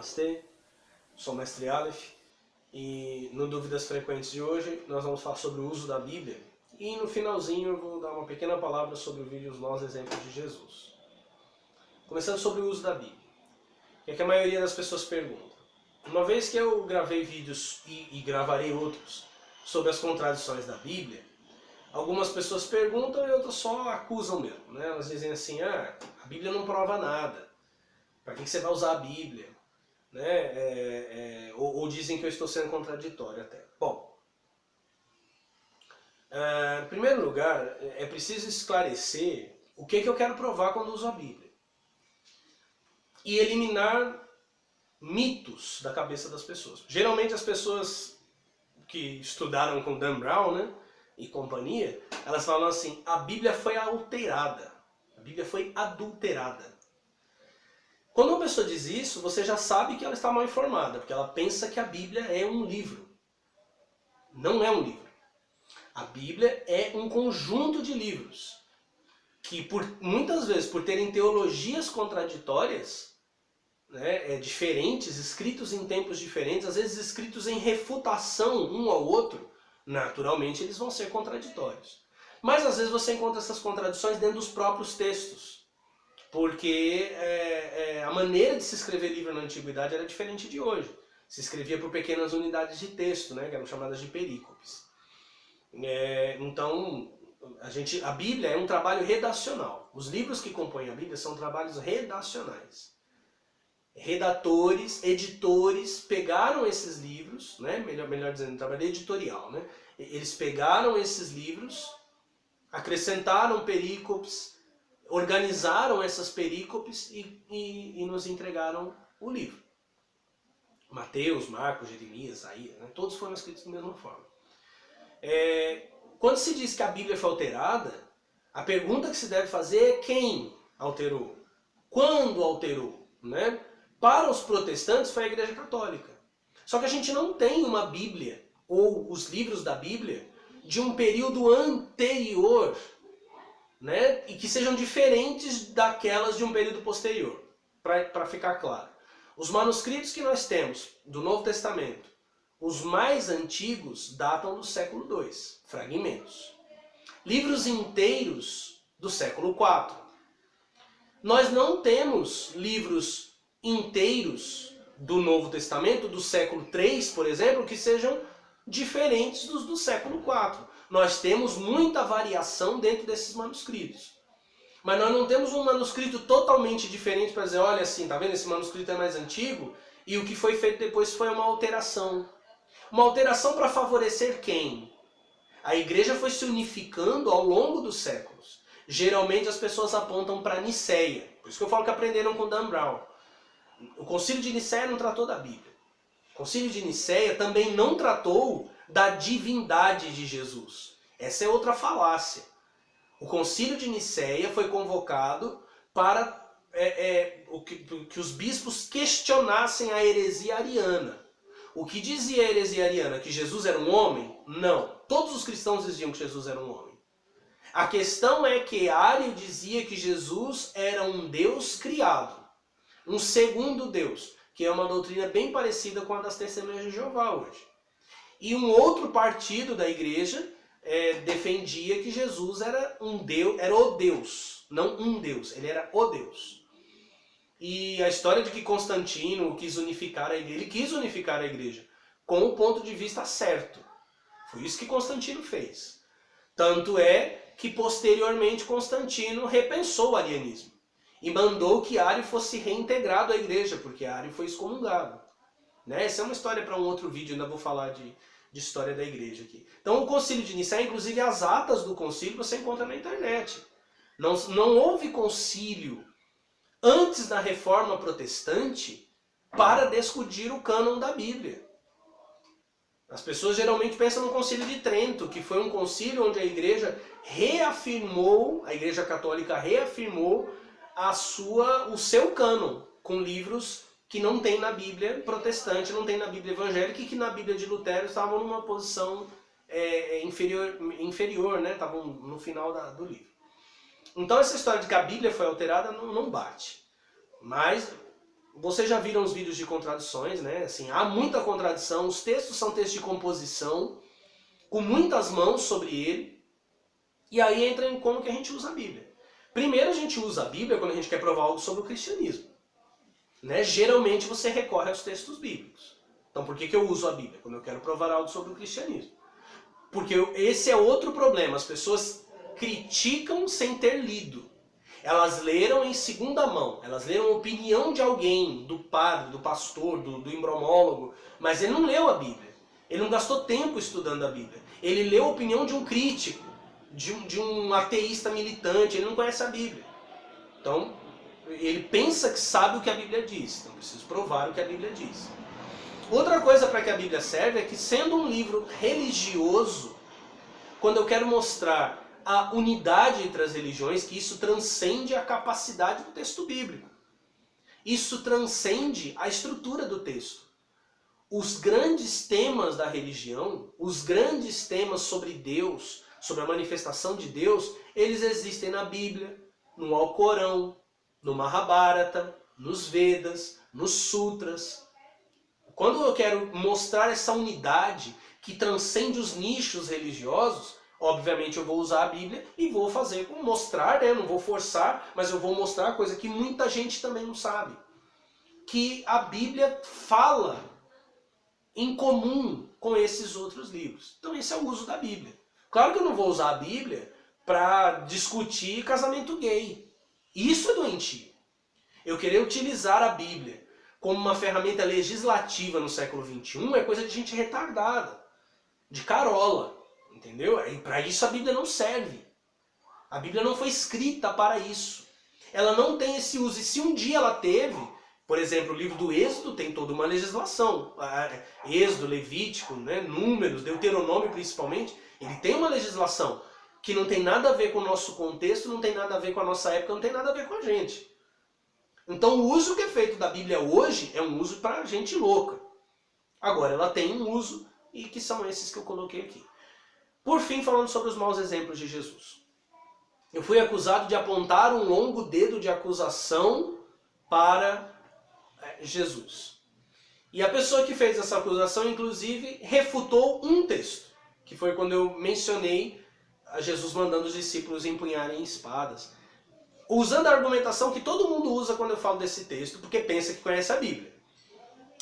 Namastê, sou o Mestre Aleph e no Dúvidas Frequentes de hoje nós vamos falar sobre o uso da Bíblia e no finalzinho eu vou dar uma pequena palavra sobre o vídeo Os Maus Exemplos de Jesus. Começando sobre o uso da Bíblia, que é que a maioria das pessoas pergunta. Uma vez que eu gravei vídeos e gravarei outros sobre as contradições da Bíblia, algumas pessoas perguntam e outras só acusam mesmo, né? Elas dizem assim, a Bíblia não prova nada. Para que você vai usar a Bíblia? Né? Ou dizem que eu estou sendo contraditório até. Bom, em primeiro lugar, é preciso esclarecer o que eu quero provar quando uso a Bíblia. E eliminar mitos da cabeça das pessoas. Geralmente as pessoas que estudaram com Dan Brown, né, e companhia, elas falam assim, a Bíblia foi alterada, a Bíblia foi adulterada. Quando uma pessoa diz isso, você já sabe que ela está mal informada, porque ela pensa que a Bíblia é um livro. Não é um livro. A Bíblia é um conjunto de livros, que muitas vezes, por terem teologias contraditórias, né, diferentes, escritos em tempos diferentes, às vezes escritos em refutação um ao outro, naturalmente eles vão ser contraditórios. Mas às vezes você encontra essas contradições dentro dos próprios textos. Porque a maneira de se escrever livro na antiguidade era diferente de hoje. Se escrevia por pequenas unidades de texto, né, que eram chamadas de perícopes. Então, a Bíblia é um trabalho redacional. Os livros que compõem a Bíblia são trabalhos redacionais. Redatores, editores pegaram esses livros, né, melhor dizendo, um trabalho editorial. Né, eles pegaram esses livros, acrescentaram perícopes, organizaram essas perícopes e nos entregaram o livro. Mateus, Marcos, Jeremias, Isaías, né? Todos foram escritos da mesma forma. Quando se diz que a Bíblia foi alterada, a pergunta que se deve fazer é quem alterou? Quando alterou? Né? Para os protestantes foi a Igreja Católica. Só que a gente não tem uma Bíblia, ou os livros da Bíblia, de um período anterior, né, e que sejam diferentes daquelas de um período posterior, para ficar claro. Os manuscritos que nós temos do Novo Testamento, os mais antigos datam do século II, fragmentos. Livros inteiros do século IV. Nós não temos livros inteiros do Novo Testamento, do século III, por exemplo, que sejam diferentes dos do século IV. Nós temos muita variação dentro desses manuscritos. Mas nós não temos um manuscrito totalmente diferente para dizer, olha assim, tá vendo, esse manuscrito é mais antigo e o que foi feito depois foi uma alteração. Uma alteração para favorecer quem? A igreja foi se unificando ao longo dos séculos. Geralmente as pessoas apontam para Nicéia. Por isso que eu falo que aprenderam com Dan Brown. O Concílio de Nicéia não tratou da Bíblia. O Concílio de Nicéia também não tratou da divindade de Jesus. Essa é outra falácia. O Concílio de Nicéia foi convocado para que os bispos questionassem a heresia ariana. O que dizia a heresia ariana? Que Jesus era um homem? Não. Todos os cristãos diziam que Jesus era um homem. A questão é que Ario dizia que Jesus era um Deus criado. Um segundo Deus, que é uma doutrina bem parecida com a das Testemunhas de Jeová hoje. E um outro partido da igreja defendia que Jesus era um Deus, era o Deus, não um Deus, ele era o Deus. E a história de que Constantino quis unificar a igreja, ele quis unificar a igreja com o ponto de vista certo. Foi isso que Constantino fez. Tanto é que posteriormente Constantino repensou o arianismo e mandou que Ario fosse reintegrado à igreja, porque Ario foi excomungado. Né? Essa é uma história para um outro vídeo, ainda vou falar de história da igreja aqui. Então o Concílio de Nicéia, inclusive as atas do concílio você encontra na internet. Não houve concílio antes da Reforma Protestante para discutir o cânon da Bíblia. As pessoas geralmente pensam no Concílio de Trento, que foi um concílio onde a igreja reafirmou, a igreja católica reafirmou o seu cânon, com livros que não tem na Bíblia protestante, não tem na Bíblia evangélica e que na Bíblia de Lutero estavam numa posição inferior, né? Estavam no final do livro. Então essa história de que a Bíblia foi alterada não bate. Mas vocês já viram os vídeos de contradições, né? Assim, há muita contradição, os textos são textos de composição, com muitas mãos sobre ele, e aí entra em como que a gente usa a Bíblia. Primeiro a gente usa a Bíblia quando a gente quer provar algo sobre o cristianismo. Né? Geralmente você recorre aos textos bíblicos. Então por que eu uso a Bíblia? Quando eu quero provar algo sobre o cristianismo. Porque esse é outro problema, as pessoas criticam sem ter lido. Elas leram em segunda mão, elas leram a opinião de alguém, do padre, do pastor, do imbromólogo, mas ele não leu a Bíblia. Ele não gastou tempo estudando a Bíblia. Ele leu a opinião de um crítico, de um ateísta militante, ele não conhece a Bíblia. Então, ele pensa que sabe o que a Bíblia diz, então preciso provar o que a Bíblia diz. Outra coisa para que a Bíblia serve é que, sendo um livro religioso, quando eu quero mostrar a unidade entre as religiões, que isso transcende a capacidade do texto bíblico. Isso transcende a estrutura do texto. Os grandes temas da religião, os grandes temas sobre Deus, sobre a manifestação de Deus, eles existem na Bíblia, no Alcorão, no Mahabharata, nos Vedas, nos Sutras. Quando eu quero mostrar essa unidade que transcende os nichos religiosos, obviamente eu vou usar a Bíblia e vou fazer, mostrar, né? Não vou forçar, mas eu vou mostrar coisa que muita gente também não sabe. Que a Bíblia fala em comum com esses outros livros. Então esse é o uso da Bíblia. Claro que eu não vou usar a Bíblia para discutir casamento gay. Isso é doentio. Eu querer utilizar a Bíblia como uma ferramenta legislativa no século XXI é coisa de gente retardada, de carola. Entendeu? E para isso a Bíblia não serve. A Bíblia não foi escrita para isso. Ela não tem esse uso. E se um dia ela teve, por exemplo, o livro do Êxodo tem toda uma legislação. Êxodo, Levítico, né, Números, Deuteronômio principalmente, ele tem uma legislação que não tem nada a ver com o nosso contexto, não tem nada a ver com a nossa época, não tem nada a ver com a gente. Então o uso que é feito da Bíblia hoje é um uso para gente louca. Agora ela tem um uso e que são esses que eu coloquei aqui. Por fim, falando sobre os maus exemplos de Jesus. Eu fui acusado de apontar um longo dedo de acusação para Jesus. E a pessoa que fez essa acusação, inclusive, refutou um texto, que foi quando eu mencionei a Jesus mandando os discípulos empunharem espadas. Usando a argumentação que todo mundo usa quando eu falo desse texto, porque pensa que conhece a Bíblia.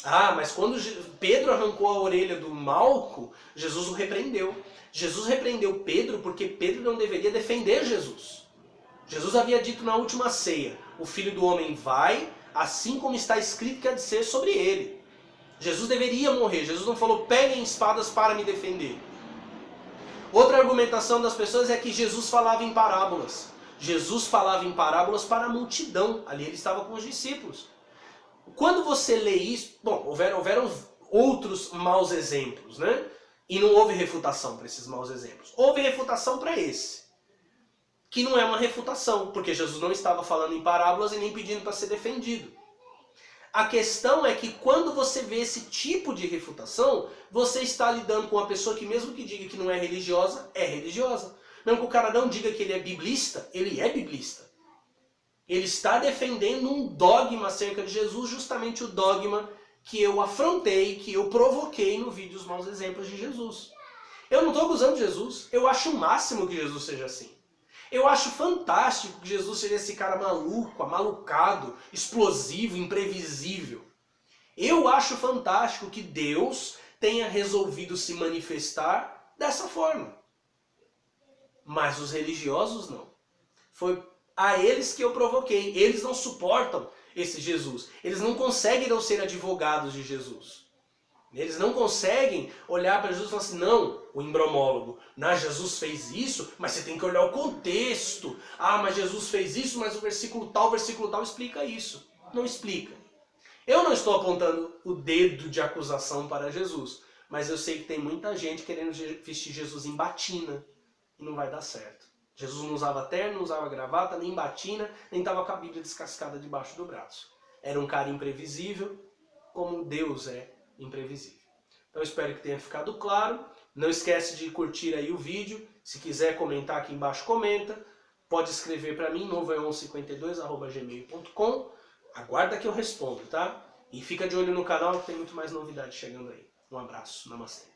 Ah, mas quando Pedro arrancou a orelha do Malco, Jesus o repreendeu. Jesus repreendeu Pedro porque Pedro não deveria defender Jesus. Jesus havia dito na última ceia, o Filho do Homem vai, assim como está escrito que há de ser sobre ele. Jesus deveria morrer. Jesus não falou, peguem espadas para me defender. Outra argumentação das pessoas é que Jesus falava em parábolas. Jesus falava em parábolas para a multidão. Ali ele estava com os discípulos. Quando você lê isso, bom, houveram outros maus exemplos, né? E não houve refutação para esses maus exemplos. Houve refutação para esse, que não é uma refutação, porque Jesus não estava falando em parábolas e nem pedindo para ser defendido. A questão é que quando você vê esse tipo de refutação, você está lidando com uma pessoa que mesmo que diga que não é religiosa, é religiosa. Mesmo que o cara não diga que ele é biblista, ele é biblista. Ele está defendendo um dogma acerca de Jesus, justamente o dogma que eu afrontei, que eu provoquei no vídeo Os Maus Exemplos de Jesus. Eu não estou acusando Jesus, eu acho o máximo que Jesus seja assim. Eu acho fantástico que Jesus seja esse cara maluco, amalucado, explosivo, imprevisível. Eu acho fantástico que Deus tenha resolvido se manifestar dessa forma. Mas os religiosos não. Foi a eles que eu provoquei. Eles não suportam esse Jesus. Eles não conseguem não ser advogados de Jesus. Eles não conseguem olhar para Jesus e falar assim, não, o imbromólogo, não, Jesus fez isso, mas você tem que olhar o contexto. Ah, mas Jesus fez isso, mas o versículo tal explica isso. Não explica. Eu não estou apontando o dedo de acusação para Jesus, mas eu sei que tem muita gente querendo vestir Jesus em batina e não vai dar certo. Jesus não usava terno, não usava gravata, nem batina, nem estava com a Bíblia descascada debaixo do braço. Era um cara imprevisível, como Deus é imprevisível. Então eu espero que tenha ficado claro. Não esquece de curtir aí o vídeo. Se quiser comentar aqui embaixo, comenta. Pode escrever para mim, novoeon52@gmail.com. Aguarda que eu respondo, tá? E fica de olho no canal que tem muito mais novidade chegando aí. Um abraço, namastê.